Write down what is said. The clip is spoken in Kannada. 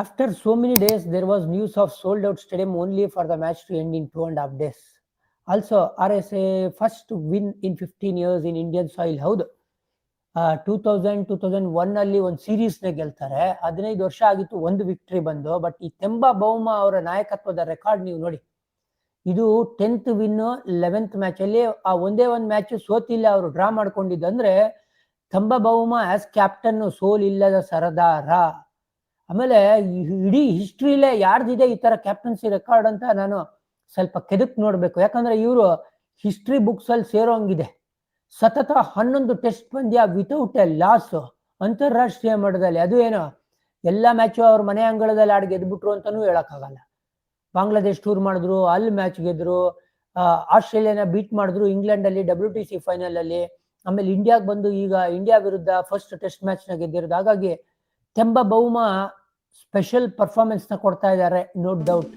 After so many days, there was news of sold out stadium only for the match to end in 2.5 days. Also, RSA first win in 15 years in Indian soil. ಹೌದು, 2001 ಅಲ್ಲಿ ಒಂದು ಸೀರೀಸ್ನ ಗೆಲ್ತಾರೆ. 15 ವರ್ಷ ಆಗಿತ್ತು ಒಂದು ವಿಕ್ಟ್ರಿ ಬಂದು. ಬಟ್ ಈ ತೆಂಬ ಬೌಮ ಅವರ ನಾಯಕತ್ವದ ರೆಕಾರ್ಡ್ ನೀವು ನೋಡಿ, ಇದು 10th ವಿನ್ 11th ಮ್ಯಾಚ್ ಅಲ್ಲಿ. ಆ ಒಂದೇ ಒಂದು ಮ್ಯಾಚ್ ಸೋತಿಲ್ಲ, ಅವರು ಡ್ರಾ ಮಾಡ್ಕೊಂಡಿದ್ದಂದ್ರೆ ತಂಬ ಬೌಮ ಆಸ್ ಕ್ಯಾಪ್ಟನ್ ಸೋಲಿಲ್ಲದ ಸರದಾರ. ಆಮೇಲೆ ಇಡೀ ಹಿಸ್ಟ್ರಿಲೇ ಯಾರ್ದಿದೆ ಈ ತರ ಕ್ಯಾಪ್ಟನ್ಸಿ ರೆಕಾರ್ಡ್ ಅಂತ ನಾನು ಸ್ವಲ್ಪ ಕೆದಕ್ ನೋಡ್ಬೇಕು. ಯಾಕಂದ್ರೆ ಇವರು ಹಿಸ್ಟ್ರಿ ಬುಕ್ಸ್ ಅಲ್ಲಿ ಸೇರೋಂಗಿದೆ. ಸತತ 11 ಟೆಸ್ಟ್ ಪಂದ್ಯ ವಿತೌಟ್ ಎ ಲಾಸ್ ಅಂತಾರಾಷ್ಟ್ರೀಯ ಮಟ್ಟದಲ್ಲಿ. ಅದು ಏನೋ ಎಲ್ಲ ಮ್ಯಾಚು ಅವ್ರ ಮನೆ ಅಂಗಳದಲ್ಲಿ ಆಡಿ ಗೆದ್ಬಿಟ್ರು ಅಂತಾನೂ ಹೇಳಕ್ಕಾಗಲ್ಲ. ಬಾಂಗ್ಲಾದೇಶ್ ಟೂರ್ ಮಾಡಿದ್ರು, ಅಲ್ಲಿ ಮ್ಯಾಚ್ ಗೆದ್ರು, ಆಸ್ಟ್ರೇಲಿಯಾನ ಬೀಟ್ ಮಾಡಿದ್ರು ಇಂಗ್ಲೆಂಡ್ ಅಲ್ಲಿ WTC ಫೈನಲ್ ಅಲ್ಲಿ. ಆಮೇಲೆ ಇಂಡಿಯಾಗೆ ಬಂದು ಈಗ ಇಂಡಿಯಾ ವಿರುದ್ಧ ಫಸ್ಟ್ ಟೆಸ್ಟ್ ಮ್ಯಾಚ್ ನ ಗೆದ್ದಿರೋದು. ಹಾಗಾಗಿ ತೆಂಬ ಬೌಮ ಸ್ಪೆಷಲ್ ಪರ್ಫಾರ್ಮೆನ್ಸ್ ನ ಕೊಡ್ತಾ ಇದ್ದಾರೆ, ನೋ ಡೌಟ್.